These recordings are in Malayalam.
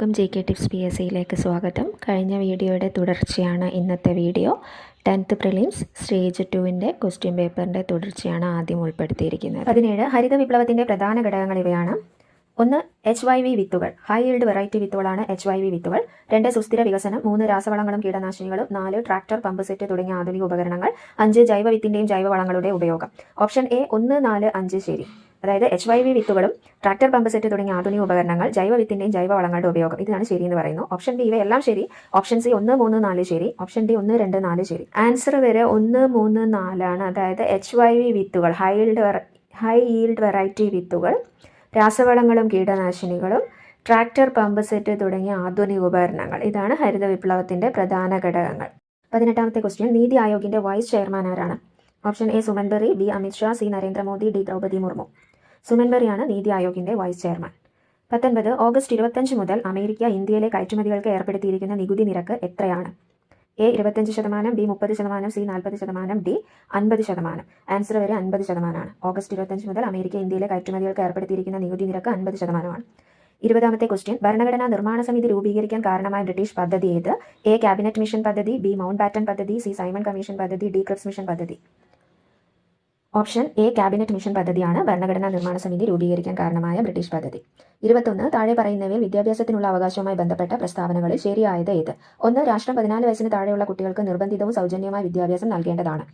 എല്ലാവർക്കും GK ടിപ്സ് PSCയിലേക്ക് സ്വാഗതം. കഴിഞ്ഞ വീഡിയോയുടെ തുടർച്ചയാണ് ഇന്നത്തെ വീഡിയോ. 10th പ്രിലിംസ് സ്റ്റേജ് 2ൻ്റെ ക്വസ്റ്റ്യൻ പേപ്പറിൻ്റെ തുടർച്ചയാണ് ആദ്യം ഉൾപ്പെടുത്തിയിരിക്കുന്നത്. 17 ഹരിത വിപ്ലവത്തിൻ്റെ പ്രധാന ഘടകങ്ങൾ ഇവയാണ്. 1 HYV വിത്തുകൾ, ഹൈ ഈൽഡ് വെറൈറ്റി വിത്തുകളാണ് HYV വിത്തുകൾ. 2 സുസ്ഥിര വികസനം, 3 രാസവളങ്ങളും കീടനാശിനികളും, 4 ട്രാക്ടർ, പമ്പ് സെറ്റ് തുടങ്ങിയ ആധുനിക ഉപകരണങ്ങൾ, 5 ജൈവവിത്തിൻ്റെയും ജൈവവളങ്ങളുടെ ഉപയോഗം. ഓപ്ഷൻ എ 1, 4, 5 ശരി. അതായത് HYV വിത്തുകളും ട്രാക്ടർ, പമ്പ് സെറ്റ് തുടങ്ങിയ ആധുനിക ഉപകരണങ്ങൾ, ജൈവവിത്തിൻ്റെയും ജൈവവളങ്ങളുടെ ഉപയോഗം, ഇതാണ് ശരി എന്ന് പറയുന്നു. ഓപ്ഷൻ ബി ഇവയെല്ലാം ശരി. ഓപ്ഷൻ സി 1, 3, 4 ശരി. ഓപ്ഷൻ ഡി 1, 2, 4 ശരി. ആൻസർ വരെ 1, 3, 4 ആണ്. അതായത് HYV വിത്തുകൾ, ഹൈ ഈൽഡ് വെറൈറ്റി വിത്തുകൾ, രാസവളങ്ങളും കീടനാശിനികളും, ട്രാക്ടർ, പമ്പ് സെറ്റ് തുടങ്ങിയ ആധുനിക ഉപകരണങ്ങൾ, ഇതാണ് ഹരിത വിപ്ലവത്തിൻ്റെ പ്രധാന ഘടകങ്ങൾ. 18ാമത്തെ ക്വസ്റ്റ്യൻ, നീതി ആയോഗിൻ്റെ വൈസ് ചെയർമാൻ ആരാണ്? Option A Suman Bery, B Amit Shah, C Narendra Modi, D Droupadi Murmu. Suman ബെറിയാണ് നീതി ആയോഗിൻ്റെ വൈസ് ചെയർമാൻ. 19 ഓഗസ്റ്റ് 25 മുതൽ അമേരിക്ക ഇന്ത്യയിലെ കയറ്റുമതികൾക്ക് ഏർപ്പെടുത്തിയിരിക്കുന്ന നികുതി നിരക്ക് എത്രയാണ്? A 25%, B 30%, C 40%, D 50%. Answer വരെ 50%. ഓഗസ്റ്റ് 25 മുതൽ അമേരിക്ക ഇന്ത്യയിലെ കയറ്റുമതികൾക്ക് ഏർപ്പെടുത്തിയിരിക്കുന്ന നികുതി നിരക്ക് 50%. 20ാമത്തെ ക്വസ്റ്റ്യൻ, ഭരണഘടനാ നിർമ്മാണ സമിതി രൂപീകരിക്കാൻ കാരണമായ ബ്രിട്ടീഷ് പദ്ധതി ഏത്? എ ക്യാബിനറ്റ് മിഷൻ പദ്ധതി, ബി മൗണ്ട് ബാറ്റൺ പദ്ധതി, സി സൈമൺ കമ്മീഷൻ പദ്ധതി, ഡി ക്രിപ്സ് മിഷൻ പദ്ധതി. ഓപ്ഷൻ എ ക്യാബിനറ്റ് മിഷൻ പദ്ധതിയാണ് ഭരണഘടനാ നിർമ്മാണ സമിതി രൂപീകരിക്കാൻ കാരണമായ ബ്രിട്ടീഷ് പദ്ധതി. 21 താഴെ പറയുന്നവയിൽ വിദ്യാഭ്യാസത്തിനുള്ള അവകാശവുമായി ബന്ധപ്പെട്ട പ്രസ്താവനകളിൽ ശരിയായത് ഏത്? 1 രാഷ്ട്രം 14 വയസ്സിന് താഴെയുള്ള കുട്ടികൾക്ക് നിർബന്ധിതവും സൗജന്യവുമായ വിദ്യാഭ്യാസം നൽകേണ്ടതാണ്.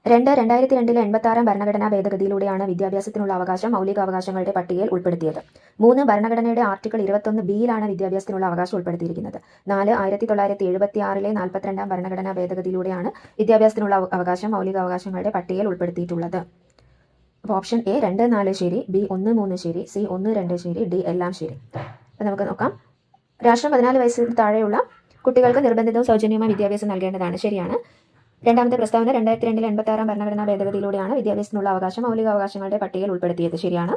2 2002 86 ഭരണഘടനാ ഭേദഗതിയിലൂടെയാണ് വിദ്യാഭ്യാസത്തിനുള്ള അവകാശം മൗലികാവകാശങ്ങളുടെ പട്ടികയിൽ ഉൾപ്പെടുത്തിയത്. 3 ഭരണഘടനയുടെ ആർട്ടിക്കിൾ 21 ബിയിലാണ് വിദ്യാഭ്യാസത്തിനുള്ള അവകാശം ഉൾപ്പെടുത്തിയിരിക്കുന്നത്. 4 1976 42ാം ഭരണഘടനാ ഭേദഗതിയിലൂടെയാണ് വിദ്യാഭ്യാസത്തിനുള്ള അവകാശം മൗലികാവകാശങ്ങളുടെ പട്ടികയിൽ ഉൾപ്പെടുത്തിയിട്ടുള്ളത്. അപ്പോൾ ഓപ്ഷൻ എ 2, 4 ശരി, ബി 1, 3 ശരി, സി 1, 2 ശരി, ഡി എല്ലാം ശരി. അപ്പോൾ നമുക്ക് നോക്കാം. രാഷ്ട്രം 14 വയസ്സിന് താഴെയുള്ള കുട്ടികൾക്ക് നിർബന്ധിതവും സൗജന്യവുമായ വിദ്യാഭ്യാസം നൽകേണ്ടതാണ്. ശരിയാണ്. രണ്ടാമത്തെ പ്രസ്താവന 2002 86 ഭരണഘടനാ ഭേദഗതിയിലൂടെയാണ് വിദ്യാഭ്യാസത്തിനുള്ള അവകാശം മൗലികാവകാശങ്ങളുടെ പട്ടികയിൽ ഉൾപ്പെടുത്തിയത്. ശരിയാണ്.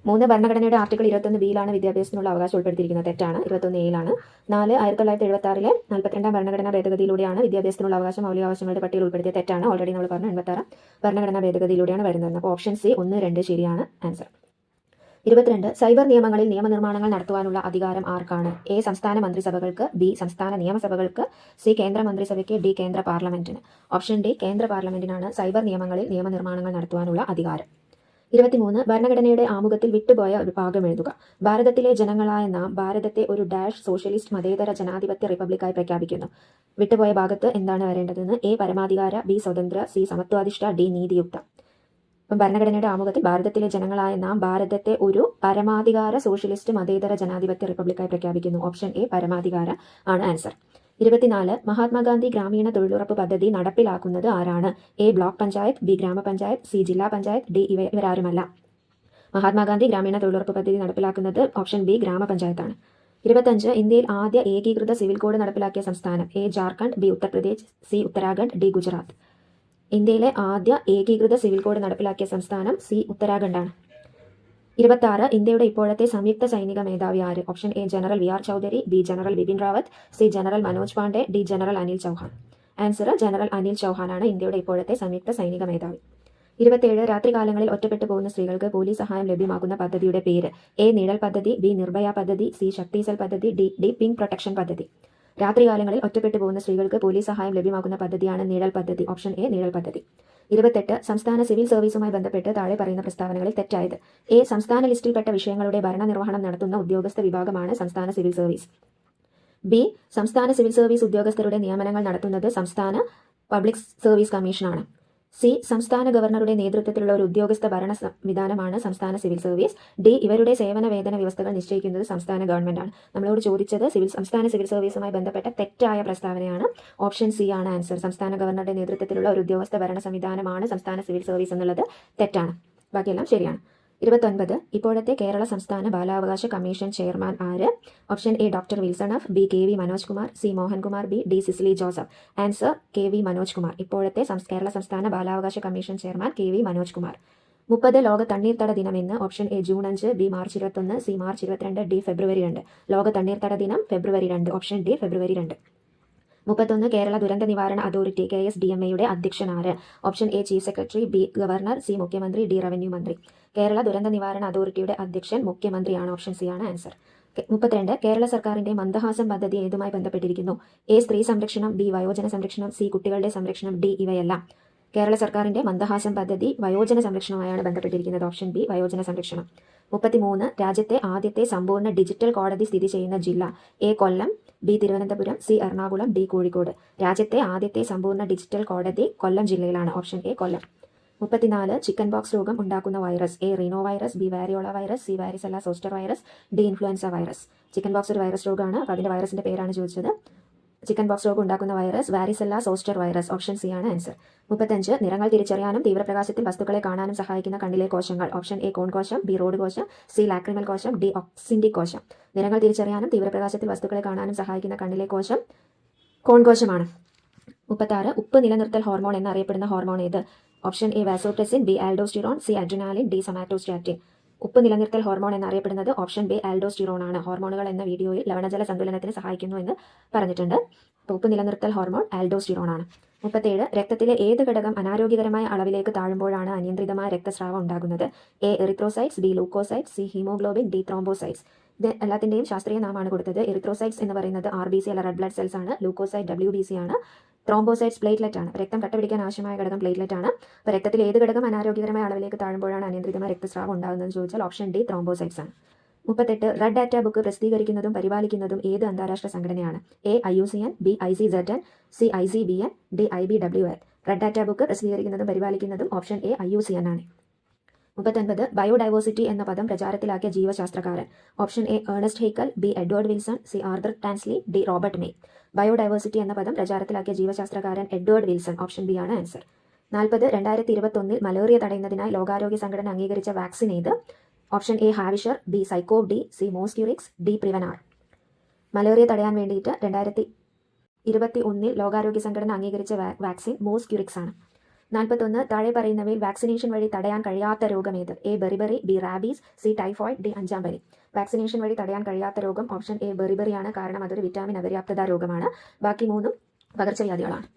3 ഭരണഘടനയുടെ ആർട്ടിക്കിൾ 21 ബിയിലാണ് വിദ്യാഭ്യാസത്തിനുള്ള അവകാശം ഉൾപ്പെടുത്തിയിരിക്കുന്നത്. തെറ്റാണ്. 21 എയിലാണ്. 4 1976 42ാം ഭരണഘടനാ ഭേദഗതിയിലൂടെയാണ് വിദ്യാഭ്യാസത്തിനുള്ള അവകാശം മൗലികാവകാശങ്ങളുടെ പട്ടികയിൽ ഉൾപ്പെടുത്തിയത്. തെറ്റാണ്. ഓൾറെഡി നമ്മൾ പറഞ്ഞു 86 ഭരണഘടനാ ഭേദഗതിയിലൂടെയാണ് വരുന്നത്. അപ്പോൾ ഓപ്ഷൻ സി 1, 2 ശരിയാണ് ആൻസർ. 22 സൈബർ നിയമങ്ങളിൽ നിയമനിർമ്മാണങ്ങൾ നടത്തുവാനുള്ള അധികാരം ആർക്കാണ്? എ സംസ്ഥാന മന്ത്രിസഭകൾക്ക്, ബി സംസ്ഥാന നിയമസഭകൾക്ക്, സി കേന്ദ്ര മന്ത്രിസഭയ്ക്ക്, ഡി കേന്ദ്ര പാർലമെന്റിന്. ഓപ്ഷൻ ഡി കേന്ദ്ര പാർലമെന്റിനാണ് സൈബർ നിയമങ്ങളിൽ നിയമനിർമ്മാണങ്ങൾ നടത്തുവാനുള്ള അധികാരം. 23 ഭരണഘടനയുടെ ആമുഖത്തിൽ വിട്ടുപോയ ഒരു ഭാഗം എഴുതുക. ഭാരതത്തിലെ ജനങ്ങളായ നാം ഭാരതത്തെ ഒരു ഡാഷ് സോഷ്യലിസ്റ്റ് മതേതര ജനാധിപത്യ റിപ്പബ്ലിക്കായി പ്രഖ്യാപിക്കുന്നു. വിട്ടുപോയ ഭാഗത്ത് എന്താണ് വരേണ്ടതെന്ന്? എ പരമാധികാര, ബി സ്വതന്ത്ര, സി സമത്വാധിഷ്ഠ, ഡി നീതിയുക്ത. അപ്പം ഭരണഘടനയുടെ ആമുഖത്തിൽ ഭാരതത്തിലെ ജനങ്ങളായ നാം ഭാരതത്തെ ഒരു പരമാധികാര സോഷ്യലിസ്റ്റ് മതേതര ജനാധിപത്യ റിപ്പബ്ലിക്കായി പ്രഖ്യാപിക്കുന്നു. ഓപ്ഷൻ എ പരമാധികാര ആണ് ആൻസർ. 24 മഹാത്മാഗാന്ധി ഗ്രാമീണ തൊഴിലുറപ്പ് പദ്ധതി നടപ്പിലാക്കുന്നത് ആരാണ്? എ ബ്ലോക്ക് പഞ്ചായത്ത്, ബി ഗ്രാമപഞ്ചായത്ത്, സി ജില്ലാ പഞ്ചായത്ത്, ഡി ഇവരാരുമല്ല. മഹാത്മാഗാന്ധി ഗ്രാമീണ തൊഴിലുറപ്പ് പദ്ധതി നടപ്പിലാക്കുന്നത് ഓപ്ഷൻ ബി ഗ്രാമപഞ്ചായത്താണ്. 25 ഇന്ത്യയിൽ ആദ്യ ഏകീകൃത സിവിൽ കോഡ് നടപ്പിലാക്കിയ സംസ്ഥാനം? A Jharkhand, B Uttar Pradesh, C Uttarakhand, D Gujarat. ഇന്ത്യയിലെ ആദ്യ ഏകീകൃത സിവിൽ കോഡ് നടപ്പിലാക്കിയ സംസ്ഥാനം സി ഉത്തരാഖണ്ഡാണ്. 26 ഇന്ത്യയുടെ ഇപ്പോഴത്തെ സംയുക്ത സൈനിക മേധാവി ആര്? Option A general V R Chaudhary, B general Bipin Rawat, C general Manoj Pande, D general Anil Chauhan. Answer general Anil ചൗഹാനാണ് ഇന്ത്യയുടെ ഇപ്പോഴത്തെ സംയുക്ത സൈനിക മേധാവി. 27 രാത്രികാലങ്ങളിൽ ഒറ്റപ്പെട്ടു പോകുന്ന സ്ത്രീകൾക്ക് പോലീസ് സഹായം ലഭ്യമാക്കുന്ന പദ്ധതിയുടെ പേര്? എ നിഴൽ പദ്ധതി, ബി നിർഭയ പദ്ധതി, സി ശക്തിസൽ പദ്ധതി, ഡി പിങ്ക് പ്രൊട്ടക്ഷൻ പദ്ധതി. രാത്രികാലങ്ങളിൽ ഒറ്റപ്പെട്ടു പോകുന്ന സ്ത്രീകൾക്ക് പോലീസ് സഹായം ലഭ്യമാക്കുന്ന പദ്ധതിയാണ് നിഴൽ പദ്ധതി. ഓപ്ഷൻ എ നിഴൽ പദ്ധതി. 28 സംസ്ഥാന സിവിൽ സർവീസുമായി ബന്ധപ്പെട്ട് താഴെ പറയുന്ന പ്രസ്താവനകളിൽ തെറ്റായത്? എ സംസ്ഥാന ലിസ്റ്റിൽപ്പെട്ട വിഷയങ്ങളുടെ ഭരണനിർവഹണം നടത്തുന്ന ഉദ്യോഗസ്ഥ വിഭാഗമാണ് സംസ്ഥാന സിവിൽ സർവീസ്. ബി സംസ്ഥാന സിവിൽ സർവീസ് ഉദ്യോഗസ്ഥരുടെ നിയമനങ്ങൾ നടത്തുന്നത് സംസ്ഥാന പബ്ലിക് സർവീസ് കമ്മീഷനാണ്. സി സംസ്ഥാന ഗവർണറുടെ നേതൃത്വത്തിലുള്ള ഒരു ഉദ്യോഗസ്ഥ ഭരണ സംവിധാനമാണ് സംസ്ഥാന സിവിൽ സർവീസ്. ഡി ഇവരുടെ സേവന വേതന വ്യവസ്ഥകൾ നിശ്ചയിക്കുന്നത് സംസ്ഥാന ഗവൺമെന്റാണ്. നമ്മളോട് ചോദിച്ചത് സംസ്ഥാന സിവിൽ സർവീസുമായി ബന്ധപ്പെട്ട തെറ്റായ പ്രസ്താവനയാണ്. ഓപ്ഷൻ സി ആണ് ആൻസർ. സംസ്ഥാന ഗവർണറുടെ നേതൃത്വത്തിലുള്ള ഒരു ഉദ്യോഗസ്ഥ ഭരണ സംവിധാനമാണ് സംസ്ഥാന സിവിൽ സർവീസ് എന്നുള്ളത് തെറ്റാണ്. ബാക്കിയെല്ലാം ശരിയാണ്. 29 ഇപ്പോഴത്തെ കേരള സംസ്ഥാന ബാലാവകാശ കമ്മീഷൻ ചെയർമാൻ ആര്? Option A doctor Wilson F, B K V Manoj Kumar, C Mohankumar B, D Cicily Joseph. Answer K V Manoj Kumar. ഇപ്പോഴത്തെ കേരള സംസ്ഥാന ബാലാവകാശ commission chairman K V Manoj Kumar. 30 ലോക തണ്ണീർത്തട ദിനം എന്ന്? Option A June 5, B March 21, C March 22, D February 2. ലോക തണ്ണീർത്തട ദിനം February 2. Option D February 2. 31 Kerala ദുരന്ത നിവാരണ അതോറിറ്റി KSDMA അധ്യക്ഷനാര്? Option A chief secretary, B governor, C മുഖ്യമന്ത്രി, ഡി റവന്യൂ മന്ത്രി. കേരള ദുരന്ത നിവാരണ അതോറിറ്റിയുടെ അധ്യക്ഷൻ മുഖ്യമന്ത്രിയാണ്. ഓപ്ഷൻ സി ആണ് ആൻസർ. 32 കേരള സർക്കാരിന്റെ മന്ദഹാസം പദ്ധതി ഏതുമായി ബന്ധപ്പെട്ടിരിക്കുന്നു? എ സ്ത്രീ സംരക്ഷണം, ബി വയോജന സംരക്ഷണം, സി കുട്ടികളുടെ സംരക്ഷണം, ഡി ഇവയെല്ലാം. കേരള സർക്കാരിന്റെ മന്ദഹാസം പദ്ധതി വയോജന സംരക്ഷണവുമായാണ് ബന്ധപ്പെട്ടിരിക്കുന്നത്. ഓപ്ഷൻ ബി വയോജന സംരക്ഷണം. 33 രാജ്യത്തെ ആദ്യത്തെ സമ്പൂർണ്ണ ഡിജിറ്റൽ കോടതി സ്ഥിതി ചെയ്യുന്ന ജില്ല? A Kollam, B Thiruvananthapuram, C Ernakulam, D Kozhikode. രാജ്യത്തെ ആദ്യത്തെ സമ്പൂർണ്ണ ഡിജിറ്റൽ കോടതി കൊല്ലം ജില്ലയിലാണ്. Option A Kollam. 34 chicken box രോഗം ഉണ്ടാക്കുന്ന virus? A Reno virus, B variola virus, C varicella zoster virus, D influenza virus. Chicken box ഒരു വൈറസ് രോഗമാണ്. അപ്പോൾ അതിന്റെ വൈറസിന്റെ പേരാണ് ചോദിച്ചത്. ചിക്കൻ ബോക്സ് രോഗം ഉണ്ടാക്കുന്ന virus varicella zoster virus. Option C ആണ് ആൻസർ. 35 നിറങ്ങൾ തിരിച്ചറിയാനും തീവ്രപ്രകാശത്തിൽ വസ്തുക്കളെ കാണാനും സഹായിക്കുന്ന കണ്ണിലെ കോശങ്ങൾ? ഓപ്ഷൻ എ കോൺ കോശം, ബി റോഡ് കോശം, സി ലാക്രിമൽ കോശം, ഡി ഓക്സിൻഡിക് കോശം. നിറങ്ങൾ തിരിച്ചറിയാനും തീവ്രപ്രകാശത്തിൽ വസ്തുക്കളെ കാണാനും സഹായിക്കുന്ന കണ്ണിലെ കോശം കോൺ കോശമാണ്. 36 ഉപ്പ് നിലനിർത്തൽ ഹോർമോൺ എന്നറിയപ്പെടുന്ന ഹോർമോൺ ഏത്? Option A vasopressin, B aldosterone, C adrenaline, D somatostatin. ഉപ്പ് നിലനിർത്തൽ ഹോർമോൺ എന്നറിയപ്പെടുന്നത് ഓപ്ഷൻ ബി ആൽഡോസ്റ്റിറോൺ ആണ്. ഹോർമോണുകൾ എന്ന വീഡിയോയിൽ ലവണജല സന്തുലനത്തിന് സഹായിക്കുന്നു എന്ന് പറഞ്ഞിട്ടുണ്ട്. അപ്പോൾ ഉപ്പ് നിലനിർത്തൽ ഹോർമോൺ ആൽഡോസ്റ്റിറോൺ ആണ്. 37 രക്തത്തിലെ ഏത് ഘടകം അനാരോഗ്യകരമായ അളവിലേക്ക് താഴുമ്പോഴാണ് അനിയന്ത്രിതമായ രക്തസ്രാവം ഉണ്ടാകുന്നത്? A erythrocytes, B leucocytes, C haemoglobin, D thrombocytes. ഇത് എല്ലാത്തിൻ്റെയും ശാസ്ത്രീയ നാമമാണ് കൊടുത്തത്. എറിത്രോസൈറ്റ്സ് എന്ന് പറയുന്നത് RBC അല്ല റെഡ് ബ്ലഡ് സെൽസ് ആണ്. ലൂക്കോസൈറ്റ് WBC ആണ്. ത്രോംബോസൈറ്റ്സ് പ്ലേറ്റ്ലെറ്റ് ആണ്. രക്തം കട്ടപിടിക്കാൻ ആവശ്യമായ ഘടകം പ്ലേറ്റ്ലെറ്റ് ആണ്. അപ്പോൾ രക്തത്തിൽ ഏത് ഘടകം അനാരോഗ്യകരമായ അളവിലേക്ക് താഴുമ്പോഴാണ് അനിയന്ത്രിതമായ രക്തസ്രാവം ഉണ്ടാകുന്നതെന്ന് ചോദിച്ചാൽ ഓപ്ഷൻ ഡി ത്രോംബോസൈറ്റ്സ് ആണ്. 38 റെഡ് ഡാറ്റ ബുക്ക് പ്രസിദ്ധീകരിക്കുന്നതും പരിപാലിക്കുന്നതും ഏത് അന്താരാഷ്ട്ര സംഘടനയാണ്? A IUCN, B ICZN, C ICBN, D IBWL. Red data book പ്രസിദ്ധീകരിക്കുന്നതും പരിപാലിക്കുന്നതും ഓപ്ഷൻ എ IUCN ആണ്. 39 ബയോഡൈവേഴ്സിറ്റി എന്ന പദം പ്രചാരത്തിലാക്കിയ ജീവശാസ്ത്രകാരൻ? Option A Ernst Haeckel, B Edward Wilson, C Arthur Tansley, D Robert May. Biodiversity എന്ന പദം പ്രചാരത്തിലാക്കിയ ജീവശാസ്ത്രകാരൻ എഡ്വേർഡ് വിൽസൺ. ഓപ്ഷൻ ബി ആണ് ആൻസർ. 40 2021 മലേറിയ തടയുന്നതിനായി ലോകാരോഗ്യ സംഘടന അംഗീകരിച്ച വാക്സിൻ ഏത്? Option A ഹാവിഷർ, B ZyCoV D, C Mosquirix, D Prevnar. Malaria തടയാൻ വേണ്ടിയിട്ട് 2021 ലോകാരോഗ്യ സംഘടന അംഗീകരിച്ച വാക്സിൻ മോസ്ക്യൂറിക്സ് ആണ്. 41 താഴെ പറയുന്നവയിൽ വാക്സിനേഷൻ വഴി തടയാൻ കഴിയാത്ത രോഗം ഏത്? A beriberi, B rabies, C typhoid, D അഞ്ചാം പനി. വാക്സിനേഷൻ വഴി തടയാൻ കഴിയാത്ത രോഗം ഓപ്ഷൻ എ ബെറിബറിയാണ്. കാരണം അതൊരു വിറ്റാമിൻ അപര്യാപ്തത രോഗമാണ്. ബാക്കി മൂന്നും പകർച്ചവ്യാധികളാണ്.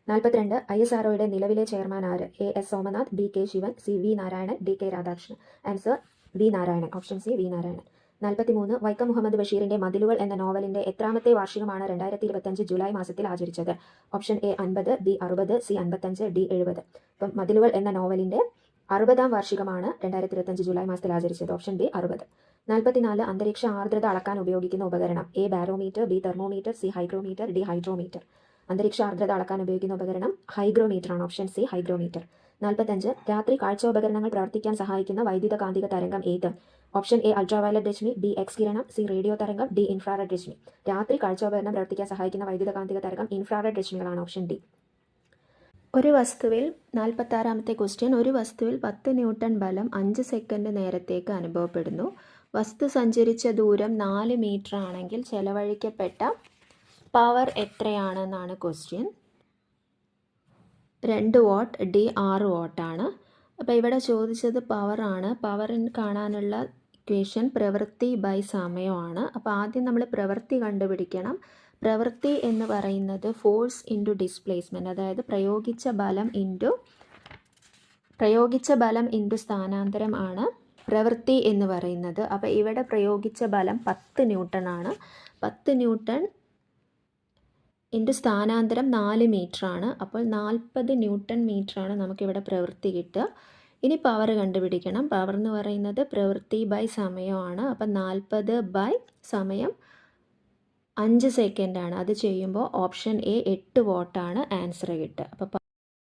42 ISROയുടെ നിലവിലെ ചെയർമാൻ ആര്? A S Somanath, B K Sivan, C V Narayanan, D K Radhakrishnan. Answer V Narayanan. Option C V Narayanan. 43 Vaikom Muhammad ബഷീറിന്റെ മതിലുകൾ എന്ന നോവലിന്റെ എത്രാമത്തെ വാർഷികമാണ് 2025 ജൂലൈ മാസത്തിൽ ആചരിച്ചത്? Option A 50, B 60, C 55, D 70. അപ്പം മതിലുകൾ എന്ന നോവലിന്റെ 60ാം വാർഷികമാണ് 2025 ജൂലൈ മാസത്തിൽ ആചരിച്ചത്. Option B 60. 44 അന്തരീക്ഷ ആർദ്രത അളക്കാൻ ഉപയോഗിക്കുന്ന ഉപകരണം? A barometer, B thermometer, C hygrometer, D hydrometer. അന്തരീക്ഷ ആർദ്രത അളക്കാൻ ഉപയോഗിക്കുന്ന ഉപകരണം ഹൈഗ്രോമീറ്റർ ആണ്. Option C hygrometer. 45 രാത്രി കാഴ്ചോപകരണങ്ങൾ പ്രവർത്തിക്കാൻ സഹായിക്കുന്ന വൈദ്യുത കാന്തിക തരംഗം ഏത്? ഓപ്ഷൻ എ അൾട്രാവയലറ്റ് രശ്മി, ബി എക്സ് കിരണം, സി റേഡിയോ തരംഗം, ഡി ഇൻഫ്രാറെഡ് രശ്മി. രാത്രി കാഴ്ചോപകരണം പ്രവർത്തിക്കാൻ സഹായിക്കുന്ന വൈദ്യുത കാന്തിക തരംഗം ഇൻഫ്രാറെഡ് രശ്മികളാണ്. Option D. ഒരു വസ്തുവിൽ 46ാമത്തെ ക്വസ്റ്റ്യൻ, ഒരു വസ്തുവിൽ 10 ന്യൂട്ടൺ ബലം 5 സെക്കൻഡ് നേരത്തേക്ക് അനുഭവപ്പെടുന്നു. വസ്തു സഞ്ചരിച്ച ദൂരം 4 മീറ്റർ ആണെങ്കിൽ ചെലവഴിക്കപ്പെട്ട പവർ എത്രയാണെന്നാണ് ക്വസ്റ്റ്യൻ. 2 what, D 6 വാട്ടാണ്. അപ്പോൾ ഇവിടെ ചോദിച്ചത് പവറാണ്. പവറിന് കാണാനുള്ള ഇക്വേഷൻ പ്രവൃത്തി ബൈ സമയമാണ്. അപ്പോൾ ആദ്യം നമ്മൾ പ്രവൃത്തി കണ്ടുപിടിക്കണം. പ്രവൃത്തി എന്ന് പറയുന്നത് ഫോഴ്സ് ഇൻറ്റു ഡിസ്പ്ലേസ്മെൻറ്റ്, അതായത് പ്രയോഗിച്ച ബലം ഇൻറ്റു സ്ഥാനാന്തരം ആണ് പ്രവൃത്തി എന്ന് പറയുന്നത്. അപ്പോൾ ഇവിടെ പ്രയോഗിച്ച ബലം 10 ന്യൂട്ടൺ ആണ്. 10 ന്യൂട്ടൺ ഇൻറ്റു സ്ഥാനാന്തരം 4 മീറ്റർ ആണ്. അപ്പോൾ 40 ന്യൂട്ടൺ മീറ്റർ ആണ് നമുക്കിവിടെ പ്രവൃത്തി കിട്ടുക. ഇനി പവർ കണ്ടുപിടിക്കണം. പവർ എന്ന് പറയുന്നത് പ്രവൃത്തി ബൈ സമയമാണ്. അപ്പം 40 ബൈ സമയം 5 സെക്കൻഡാണ്. അത് ചെയ്യുമ്പോൾ ഓപ്ഷൻ എ 8 വാട്ടാണ് ആൻസർ കിട്ടുക. അപ്പോൾ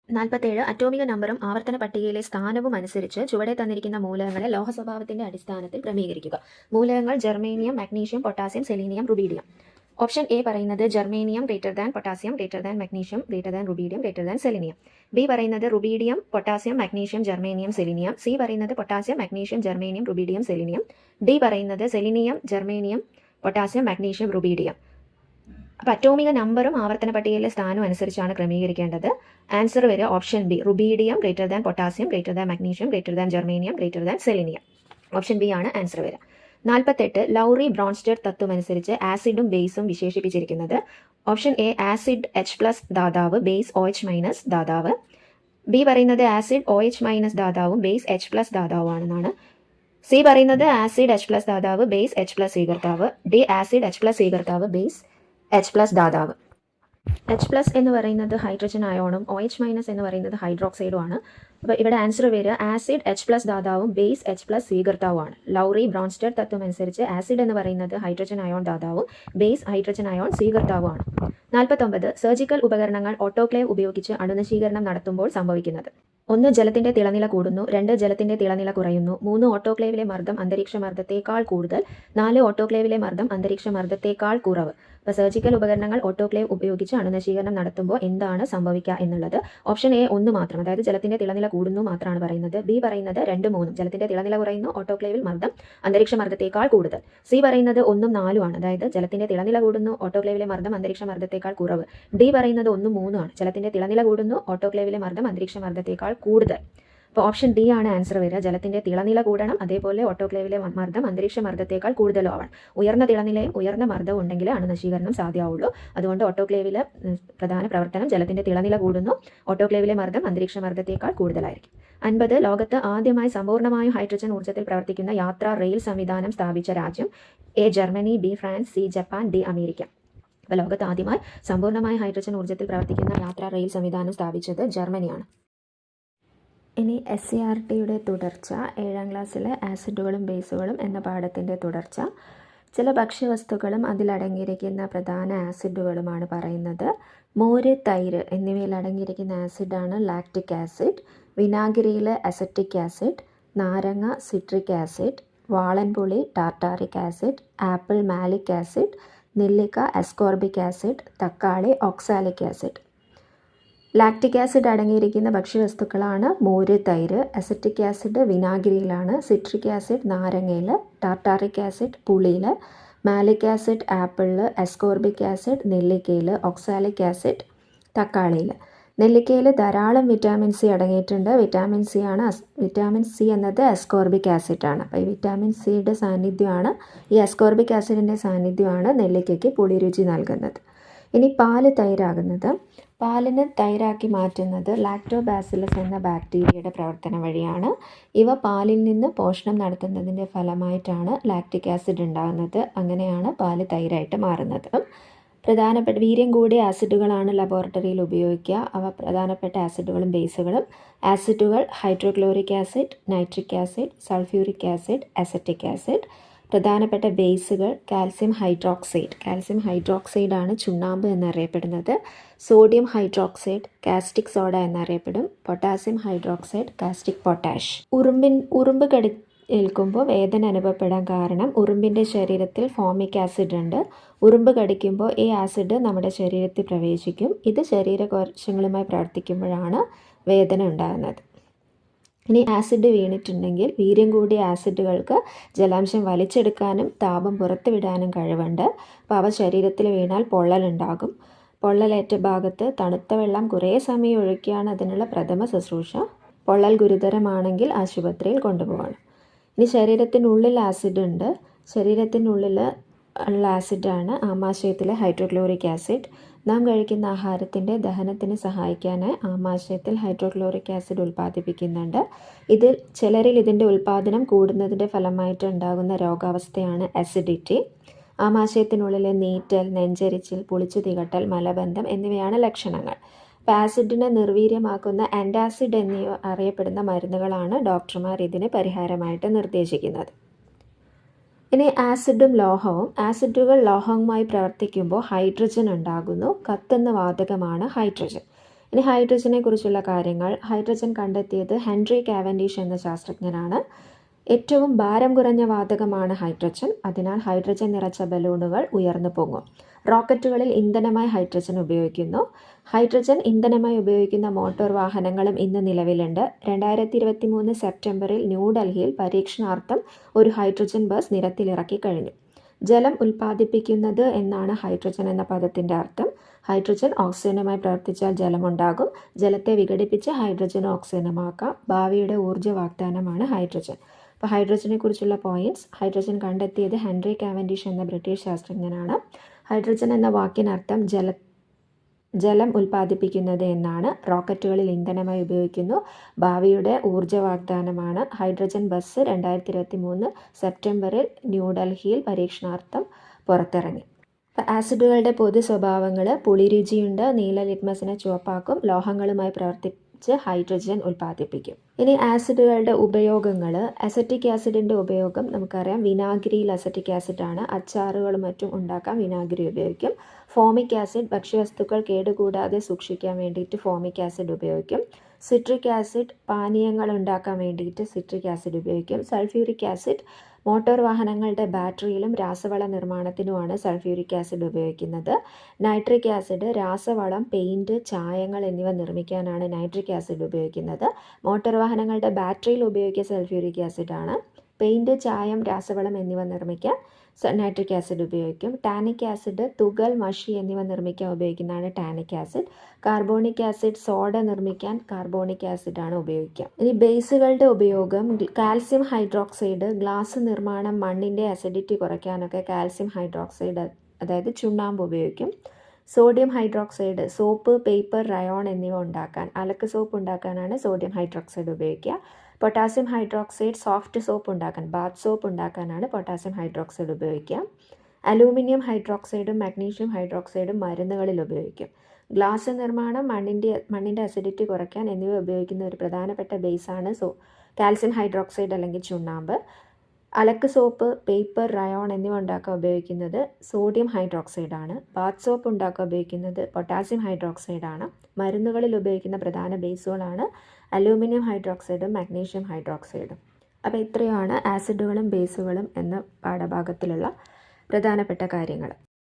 47 അറ്റോമിക നമ്പറും ആവർത്തന പട്ടികയിലെ സ്ഥാനവും അനുസരിച്ച് ചുവടെ തന്നിരിക്കുന്ന മൂലകങ്ങളെ ലോഹ സ്വഭാവത്തിന്റെ അടിസ്ഥാനത്തിൽ ക്രമീകരിക്കുക. മൂലകങ്ങൾ germanium, magnesium, potassium, selenium, rubidium. Option A പറയുന്നത് germanium greater than potassium greater than magnesium greater than rubidium greater than selenium. B പറയുന്നത് rubidium, potassium, magnesium, germanium, selenium. C പറയുന്നത് potassium, magnesium, germanium, rubidium, selenium. D പറയുന്നത് selenium, germanium, potassium, magnesium, rubidium. അപ്പോൾ അറ്റോമിക നമ്പറും ആവർത്തന പട്ടികയിലെ സ്ഥാനവും അനുസരിച്ചാണ് ക്രമീകരിക്കേണ്ടത്. ആൻസർ വരിക option B rubidium greater than potassium greater than magnesium greater than germanium greater than selenium. Option B ആണ് ആൻസർ വരിക. 48 ലൗറി ബ്രോൺസ്റ്റഡ് തത്വം അനുസരിച്ച് ആസിഡും ബേസും വിശേഷിപ്പിച്ചിരിക്കുന്നത്? ഓപ്ഷൻ എ ആസിഡ് H+ ധാതാവ് ബേസ് OH- ധാതാവ്. ബി പറയുന്നത് ആസിഡ് OH- ധാതാവും ബേസ് H+ ധാതാവുമാണെന്നാണ്. സി പറയുന്നത് ആസിഡ് H+ ധാതാവ് ബേസ് H+ സ്വീകർത്താവ്. ഡി ആസിഡ് H+ സ്വീകർത്താവ് ബേസ് H+ ധാതാവ്. H+ എന്ന് പറയുന്നത് ഹൈഡ്രജൻ അയോണും OH- എന്ന് പറയുന്നത് ഹൈഡ്രോക്സൈഡും ആണ്. അപ്പോൾ ഇവിടെ ആൻസർ വരിക ആസിഡ് H+ ധാതാവും ബേസ് H+ സ്വീകർത്താവുമാണ്. ലൗറി ബ്രോൺസ്റ്റഡ് തത്വം അനുസരിച്ച് ആസിഡ് എന്ന് പറയുന്നത് ഹൈഡ്രജൻ അയോൺ ധാതാവും ബേസ് ഹൈഡ്രജൻ അയോൺ സ്വീകർത്താവുമാണ്. 49 സർജിക്കൽ ഉപകരണങ്ങൾ ഓട്ടോക്ലേവ് ഉപയോഗിച്ച് അണുനശീകരണം നടത്തുമ്പോൾ സംഭവിക്കുന്നത്. 1 ജലത്തിന്റെ തിളനില കൂടുന്നു. 2 ജലത്തിന്റെ തിളനില കുറയുന്നു. 3 ഓട്ടോക്ലേവിലെ മർദ്ദം അന്തരീക്ഷ മർദ്ദത്തേക്കാൾ കൂടുതൽ. 4 ഓട്ടോക്ലേവിലെ മർദ്ദം അന്തരീക്ഷ മർദ്ദത്തേക്കാൾ കുറവ്. അപ്പോൾ സർജിക്കൽ ഉപകരണങ്ങൾ ഓട്ടോക്ലേവ് ഉപയോഗിച്ച് അണുനശീകരണം നടത്തുമ്പോൾ എന്താണ് സംഭവിക്കുക എന്നുള്ളത് ഓപ്ഷൻ എ 1 മാത്രം, അതായത് ജലത്തിന്റെ തിളനില കൂടുന്നു മാത്രമാണ് പറയുന്നത്. ബി പറയുന്നത് 2, 3 ജലത്തിന്റെ തിളനില കുറയുന്നു, ഓട്ടോക്ലേവിൽ മർദ്ദം അന്തരീക്ഷ മർദ്ദത്തേക്കാൾ കൂടുതൽ. സി പറയുന്നത് 1, 4 ആണ്, അതായത് ജലത്തിന്റെ തിളനില കൂടുന്നു, ഓട്ടോക്ലേവിലെ മർദ്ദം അന്തരീക്ഷ മർദ്ദത്തേക്കാൾ കുറവ്. ഡി പറയുന്നത് 1, 3 ആണ്, ജലത്തിന്റെ തിളനില കൂടുന്നു, ഓട്ടോക്ലേവിലെ മർദ്ദം അന്തരീക്ഷ മർദ്ദത്തേക്കാൾ കൂടുതൽ. അപ്പോൾ ഓപ്ഷൻ ഡി ആണ് ആൻസർ വരിക. ജലത്തിന്റെ തിളനില കൂടണം, അതേപോലെ ഓട്ടോക്ലേവിലെ മർദ്ദം അന്തരീക്ഷ മർദ്ദത്തേക്കാൾ കൂടുതലും ആവണം. ഉയർന്ന തിളനിലയും ഉയർന്ന മർദ്ദവും ഉണ്ടെങ്കിൽ അണുനശീകരണം സാധ്യമാവുള്ളൂ. അതുകൊണ്ട് ഓട്ടോക്ലേവിലെ പ്രധാന പ്രവർത്തനം ജലത്തിന്റെ തിളനില കൂടുന്നു, ഓട്ടോക്ലേവിലെ മർദ്ദം അന്തരീക്ഷ മർദ്ദത്തേക്കാൾ കൂടുതലായിരിക്കും. 50 ലോകത്ത് ആദ്യമായി സമ്പൂർണ്ണമായും ഹൈഡ്രജൻ ഊർജ്ജത്തിൽ പ്രവർത്തിക്കുന്ന യാത്രാ റെയിൽ സംവിധാനം സ്ഥാപിച്ച രാജ്യം. A Germany, B France, C Japan, D America. അപ്പോൾ ലോകത്ത് ആദ്യമായി സമ്പൂർണ്ണമായി ഹൈഡ്രജൻ ഊർജ്ജത്തിൽ പ്രവർത്തിക്കുന്ന യാത്രാ റെയിൽ സംവിധാനം സ്ഥാപിച്ചത് ജർമ്മനിയാണ്. ഇനി SCERTയുടെ തുടർച്ച 7ാം ക്ലാസ്സിലെ ആസിഡുകളും ബേസുകളും എന്ന പാഠത്തിൻ്റെ തുടർച്ച. ചില ഭക്ഷ്യവസ്തുക്കളും അതിലടങ്ങിയിരിക്കുന്ന പ്രധാന ആസിഡുകളുമാണ് പറയുന്നത്. മോര്, തൈര് എന്നിവയിൽ അടങ്ങിയിരിക്കുന്ന ആസിഡാണ് ലാക്റ്റിക് ആസിഡ്. വിനാഗിരിയിൽ അസറ്റിക് ആസിഡ്, നാരങ്ങ സിട്രിക് ആസിഡ്, വാളൻപുളി tartaric acid, apple malic acid, നെല്ലിക്ക അസ്കോർബിക് ആസിഡ്, തക്കാളി ഓക്സാലിക് ആസിഡ്. ലാക്റ്റിക് ആസിഡ് അടങ്ങിയിരിക്കുന്ന ഭക്ഷ്യവസ്തുക്കളാണ് മോര്, തൈര്. അസറ്റിക് ആസിഡ് വിനാഗിരിയിലാണ്, സിട്രിക് ആസിഡ് നാരങ്ങയിൽ, ടാർട്ടാറിക് ആസിഡ് പുളിയിൽ, മാലിക് ആസിഡ് ആപ്പിളിൽ, അസ്കോർബിക് ആസിഡ് നെല്ലിക്കയിൽ, ഓക്സാലിക് ആസിഡ് തക്കാളിയിൽ. നെല്ലിക്കയിൽ ധാരാളം വിറ്റാമിൻ സി അടങ്ങിയിട്ടുണ്ട്. വിറ്റാമിൻ സി എന്നത് അസ്കോർബിക് ആസിഡാണ്. അപ്പോൾ ഈ വിറ്റാമിൻ സിയുടെ സാന്നിധ്യമാണ്, ഈ അസ്കോർബിക് ആസിഡിൻ്റെ സാന്നിധ്യമാണ് നെല്ലിക്കയ്ക്ക് പുളിരുചി നൽകുന്നത്. ഇനി പാല് തൈരാകുന്നത്. പാലിനെ തൈരാക്കി മാറ്റുന്നത് ലാക്ടോബാസിലസ് എന്ന ബാക്ടീരിയയുടെ പ്രവർത്തനം വഴിയാണ്. ഇവ പാലിൽ നിന്ന് പോഷണം നടത്തുന്നതിൻ്റെ ഫലമായിട്ടാണ് ലാക്റ്റിക് ആസിഡ് ഉണ്ടാകുന്നത്. അങ്ങനെയാണ് പാല് തൈരായിട്ട് മാറുന്നത്. പ്രധാനപ്പെട്ട വീര്യം കൂടിയ ആസിഡുകളാണ് ലബോറട്ടറിയിൽ ഉപയോഗിക്കുക. അവ പ്രധാനപ്പെട്ട ആസിഡുകളും ബേസുകളും. ആസിഡുകൾ hydrochloric acid, nitric acid, sulphuric acid, acetic acid. പ്രധാനപ്പെട്ട ബേസുകൾ കാൽസ്യം ഹൈഡ്രോക്സൈഡ് ആണ് ചുണ്ണാമ്പ് എന്നറിയപ്പെടുന്നത്. സോഡിയം ഹൈഡ്രോക്സൈഡ് കാസ്റ്റിക് സോഡ എന്നറിയപ്പെടും. Potassium hydroxide caustic potash. ഉറുമ്പ് ഏൽക്കുമ്പോൾ വേദന അനുഭവപ്പെടാൻ കാരണം ഉറുമ്പിൻ്റെ ശരീരത്തിൽ ഫോമിക് ആസിഡ് ഉണ്ട്. ഉറുമ്പ് കടിക്കുമ്പോൾ ഈ ആസിഡ് നമ്മുടെ ശരീരത്തിൽ പ്രവേശിക്കും. ഇത് ശരീരകോശങ്ങളുമായി പ്രവർത്തിക്കുമ്പോഴാണ് വേദന ഉണ്ടാകുന്നത്. ഇനി ആസിഡ് വീണിട്ടുണ്ടെങ്കിൽ വീര്യം കൂടിയ ആസിഡുകൾക്ക് ജലാംശം വലിച്ചെടുക്കാനും താപം പുറത്തുവിടാനും കഴിവുണ്ട്. അപ്പോൾ അവ ശരീരത്തിൽ വീണാൽ പൊള്ളലുണ്ടാകും. പൊള്ളലേറ്റ ഭാഗത്ത് തണുത്ത വെള്ളം കുറേ സമയം ഒഴിക്കുകയാണ് അതിനുള്ള പ്രഥമ ശുശ്രൂഷ. പൊള്ളൽ ഗുരുതരമാണെങ്കിൽ ആശുപത്രിയിൽ കൊണ്ടുപോകണം. ഇനി ശരീരത്തിനുള്ളിൽ ആസിഡ് ഉണ്ട്. ശരീരത്തിനുള്ളിൽ ഉള്ള ആസിഡാണ് ആമാശയത്തിലെ ഹൈഡ്രോക്ലോറിക് ആസിഡ്. നാം കഴിക്കുന്ന ആഹാരത്തിൻ്റെ ദഹനത്തിന് സഹായിക്കാനായി ആമാശയത്തിൽ ഹൈഡ്രോക്ലോറിക് ആസിഡ് ഉൽപ്പാദിപ്പിക്കുന്നുണ്ട്. ചിലരിൽ ഇതിൻ്റെ ഉൽപ്പാദനം കൂടുന്നതിൻ്റെ ഫലമായിട്ട് ഉണ്ടാകുന്ന രോഗാവസ്ഥയാണ് അസിഡിറ്റി. ആമാശയത്തിനുള്ളിലെ നീറ്റൽ, നെഞ്ചരിച്ചിൽ, പുളിച്ചു തികട്ടൽ, മലബന്ധം എന്നിവയാണ് ലക്ഷണങ്ങൾ. അപ്പോൾ ആസിഡിനെ നിർവീര്യമാക്കുന്ന ആൻറ്റാസിഡ് എന്നിവ അറിയപ്പെടുന്ന മരുന്നുകളാണ് ഡോക്ടർമാർ ഇതിന് പരിഹാരമായിട്ട് നിർദ്ദേശിക്കുന്നത്. ഇനി ആസിഡും ലോഹവും. ആസിഡുകൾ ലോഹവുമായി പ്രവർത്തിക്കുമ്പോൾ ഹൈഡ്രജൻ ഉണ്ടാകുന്നു. കത്തുന്ന വാതകമാണ് ഹൈഡ്രജൻ. ഇനി ഹൈഡ്രജനെ കുറിച്ചുള്ള കാര്യങ്ങൾ. ഹൈഡ്രജൻ കണ്ടെത്തിയത് ഹെൻറി കാവൻഡിഷ് എന്ന ശാസ്ത്രജ്ഞനാണ്. ഏറ്റവും ഭാരം കുറഞ്ഞ വാതകമാണ് ഹൈഡ്രജൻ. അതിനാൽ ഹൈഡ്രജൻ നിറച്ച ബലൂണുകൾ ഉയർന്നു പൊങ്ങും. റോക്കറ്റുകളിൽ ഇന്ധനമായി ഹൈഡ്രജൻ ഉപയോഗിക്കുന്നു. ഹൈഡ്രജൻ ഇന്ധനമായി ഉപയോഗിക്കുന്ന മോട്ടോർ വാഹനങ്ങളും ഇന്ന് നിലവിലുണ്ട്. 2023 സെപ്റ്റംബറിൽ ന്യൂഡൽഹിയിൽ പരീക്ഷണാർത്ഥം ഒരു ഹൈഡ്രജൻ ബസ് നിരത്തിലിറക്കി കഴിഞ്ഞു. ജലം ഉൽപ്പാദിപ്പിക്കുന്നത് എന്നാണ് ഹൈഡ്രജൻ എന്ന പദത്തിൻ്റെ അർത്ഥം. ഹൈഡ്രജൻ ഓക്സിജനുമായി പ്രവർത്തിച്ചാൽ ജലമുണ്ടാകും. ജലത്തെ വിഘടിപ്പിച്ച് ഹൈഡ്രജനും ഓക്സിജനുമാക്കാം. ഭാവിയുടെ ഊർജ്ജ വാഗ്ദാനമാണ് ഹൈഡ്രജൻ. അപ്പോൾ ഹൈഡ്രജനെ കുറിച്ചുള്ള പോയിന്റ്സ്. ഹൈഡ്രജൻ കണ്ടെത്തിയത് ഹെൻറി കാവൻഡിഷ് എന്ന ബ്രിട്ടീഷ് ശാസ്ത്രജ്ഞനാണ്. ഹൈഡ്രജൻ എന്ന വാക്കിനർത്ഥം ജലം ഉൽപ്പാദിപ്പിക്കുന്നത് എന്നാണ്. റോക്കറ്റുകളിൽ ഇന്ധനമായി ഉപയോഗിക്കുന്നു. ഭാവിയുടെ ഊർജ്ജ വാഗ്ദാനമാണ്. ഹൈഡ്രജൻ ബസ് 2023 സെപ്റ്റംബറിൽ ന്യൂഡൽഹിയിൽ പരീക്ഷണാർത്ഥം പുറത്തിറങ്ങി. ആസിഡുകളുടെ പൊതു സ്വഭാവങ്ങൾ: പുളിരുചിയുണ്ട്, നീല ലിറ്റ്മസിനെ ചുവപ്പാക്കും, ലോഹങ്ങളുമായി പ്രവർത്തിച്ച് ഹൈഡ്രജൻ ഉൽപ്പാദിപ്പിക്കും. ഇനി ആസിഡുകളുടെ ഉപയോഗങ്ങൾ. അസറ്റിക് ആസിഡിൻ്റെ ഉപയോഗം നമുക്കറിയാം. വിനാഗിരിയിൽ അസറ്റിക് ആസിഡാണ്. അച്ചാറുകളും മറ്റും ഉണ്ടാക്കാൻ വിനാഗിരി ഉപയോഗിക്കും. ഫോമിക് ആസിഡ്: ഭക്ഷ്യവസ്തുക്കൾ കേടുകൂടാതെ സൂക്ഷിക്കാൻ വേണ്ടിയിട്ട് ഫോമിക് ആസിഡ് ഉപയോഗിക്കും. സിട്രിക് ആസിഡ്: പാനീയങ്ങൾ ഉണ്ടാക്കാൻ വേണ്ടിയിട്ട് സിട്രിക് ആസിഡ് ഉപയോഗിക്കും. സൾഫ്യൂരിക് ആസിഡ്: മോട്ടോർ വാഹനങ്ങളുടെ ബാറ്ററിയിലും രാസവള നിർമ്മാണത്തിനുമാണ് സൾഫ്യൂരിക് ആസിഡ് ഉപയോഗിക്കുന്നത്. നൈട്രിക് ആസിഡ്: രാസവളം, പെയിൻറ്, ചായങ്ങൾ എന്നിവ നിർമ്മിക്കാനാണ് നൈട്രിക് ആസിഡ് ഉപയോഗിക്കുന്നത്. മോട്ടോർ വാഹനങ്ങളുടെ ബാറ്ററിയിൽ ഉപയോഗിക്കുക സൾഫ്യൂരിക് ആസിഡാണ്. പെയിൻറ്, ചായം, രാസവളം എന്നിവ നിർമ്മിക്കാൻ നൈട്രിക് ആസിഡ് ഉപയോഗിക്കും. ടാനിക് ആസിഡ്: തുകൽ, മഷി എന്നിവ നിർമ്മിക്കാൻ ഉപയോഗിക്കുന്നതാണ് tannic acid. Carbonic acid: soda നിർമ്മിക്കാൻ കാർബോണിക് ആസിഡാണ് ഉപയോഗിക്കുക. ഇനി ബേസുകളുടെ ഉപയോഗം. കാൽസ്യം ഹൈഡ്രോക്സൈഡ്: ഗ്ലാസ് നിർമ്മാണം, മണ്ണിൻ്റെ അസിഡിറ്റി കുറയ്ക്കാനൊക്കെ കാൽസ്യം ഹൈഡ്രോക്സൈഡ് അതായത് ചുണ്ണാമ്പ് ഉപയോഗിക്കും. Sodium hydroxide: soap, paper, rayon എന്നിവ ഉണ്ടാക്കാൻ, അലക്ക് സോപ്പ് ഉണ്ടാക്കാനാണ് സോഡിയം ഹൈഡ്രോക്സൈഡ് ഉപയോഗിക്കുക. പൊട്ടാസ്യം ഹൈഡ്രോക്സൈഡ്: സോഫ്റ്റ് സോപ്പ് ഉണ്ടാക്കാൻ, ബാത്ത് സോപ്പ് ഉണ്ടാക്കാനാണ് പൊട്ടാസ്യം ഹൈഡ്രോക്സൈഡ് ഉപയോഗിക്കുക. അലൂമിനിയം ഹൈഡ്രോക്സൈഡും മഗ്നീഷ്യം ഹൈഡ്രോക്സൈഡും മരുന്നുകളിൽ ഉപയോഗിക്കും. ഗ്ലാസ് നിർമ്മാണം, മണ്ണിൻ്റെ അസിഡിറ്റി കുറയ്ക്കാൻ എന്നിവ ഉപയോഗിക്കുന്ന ഒരു പ്രധാനപ്പെട്ട ബേസാണ് കാൽസ്യം ഹൈഡ്രോക്സൈഡ് അല്ലെങ്കിൽ ചുണ്ണാമ്പ്. അലക്ക് സോപ്പ്, പേപ്പർ, റയോൺ എന്നിവ ഉണ്ടാക്കാൻ ഉപയോഗിക്കുന്നത് സോഡിയം ഹൈഡ്രോക്സൈഡാണ്. ബാത്ത് സോപ്പ് ഉണ്ടാക്കാൻ ഉപയോഗിക്കുന്നത് പൊട്ടാസ്യം ഹൈഡ്രോക്സൈഡാണ്. മരുന്നുകളിൽ ഉപയോഗിക്കുന്ന പ്രധാന ബേസുകളാണ് അലൂമിനിയം ഹൈഡ്രോക്സൈഡും മഗ്നീഷ്യം ഹൈഡ്രോക്സൈഡും. അപ്പോൾ ഇത്രയുമാണ് ആസിഡുകളും ബേസുകളും എന്ന പാഠഭാഗത്തിലുള്ള പ്രധാനപ്പെട്ട കാര്യങ്ങൾ.